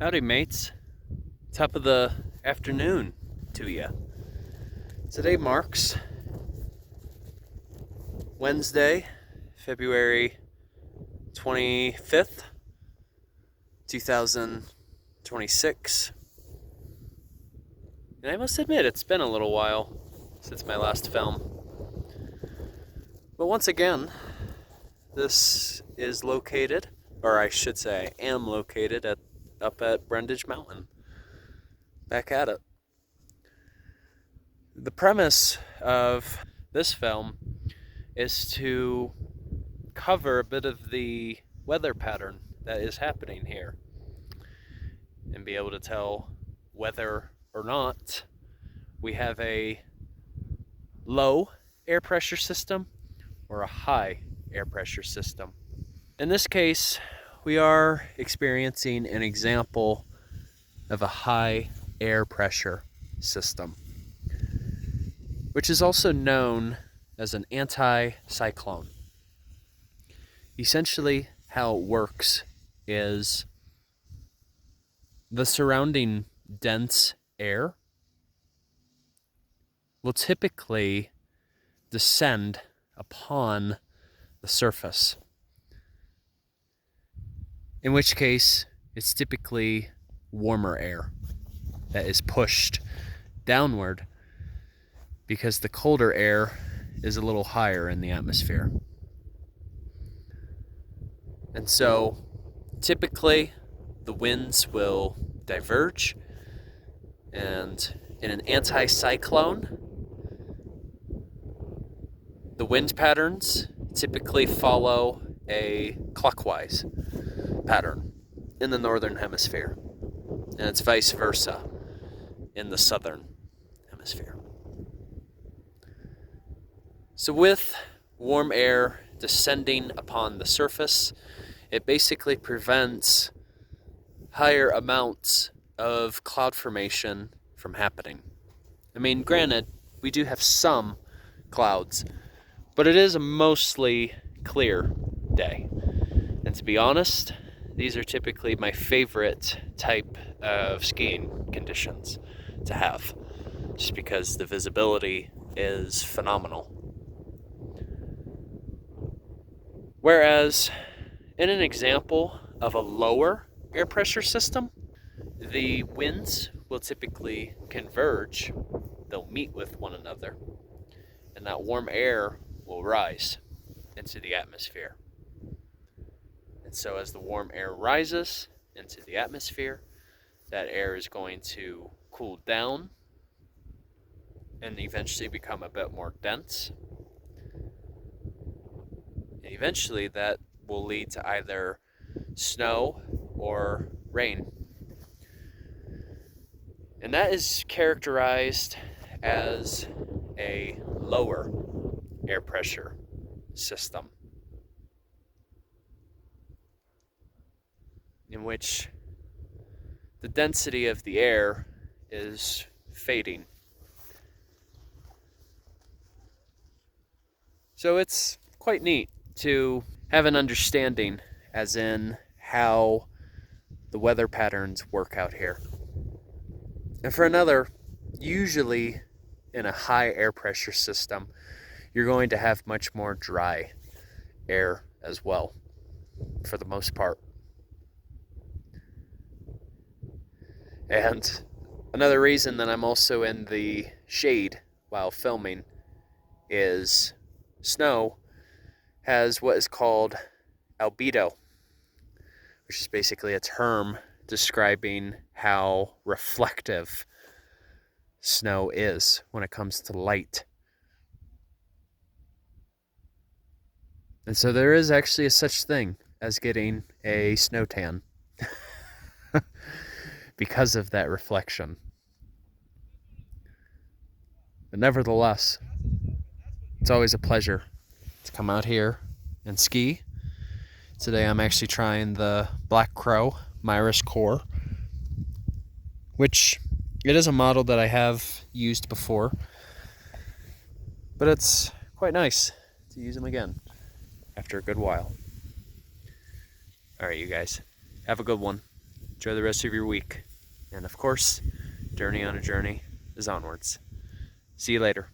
Howdy, mates. Top of the afternoon to you. Today marks Wednesday, February 25th, 2026. And I must admit, it's been a little while since my last film. But once again, this is located, or I should say, I am located up at Brundage Mountain. Back at it. The premise of this film is to cover a bit of the weather pattern that is happening here and be able to tell whether or not we have a low air pressure system or a high air pressure system. In this case, we are experiencing an example of a high air pressure system, which is also known as an anticyclone. Essentially, how it works is the surrounding dense air will typically descend upon the surface, in which case it's typically warmer air that is pushed downward because the colder air is a little higher in the atmosphere. And so typically the winds will diverge, and in an anticyclone, the wind patterns typically follow a clockwise pattern in the northern hemisphere, and it's vice versa in the southern hemisphere. So with warm air descending upon the surface, it basically prevents higher amounts of cloud formation from happening. I mean, granted, we do have some clouds, but it is a mostly clear day. And to be honest, these are typically my favorite type of skiing conditions to have, just because the visibility is phenomenal. Whereas in an example of a lower air pressure system, the winds will typically converge, they'll meet with one another, and that warm air will rise into the atmosphere. And so as the warm air rises into the atmosphere, that air is going to cool down and eventually become a bit more dense. And eventually that will lead to either snow or rain. And that is characterized as a lower air pressure system, in which the density of the air is fading. So it's quite neat to have an understanding as in how the weather patterns work out here. And for another, usually in a high air pressure system, you're going to have much more dry air as well, for the most part. And another reason that I'm also in the shade while filming is snow has what is called albedo, which is basically a term describing how reflective snow is when it comes to light. And so there is actually a such thing as getting a snow tan because of that reflection. But nevertheless, it's always a pleasure to come out here and ski. Today I'm actually trying the Black Crow Myris Core, which it is a model that I have used before, but it's quite nice to use them again after a good while. All right, you guys, have a good one. Enjoy the rest of your week. And of course, Journey on a Journey is onwards. See you later.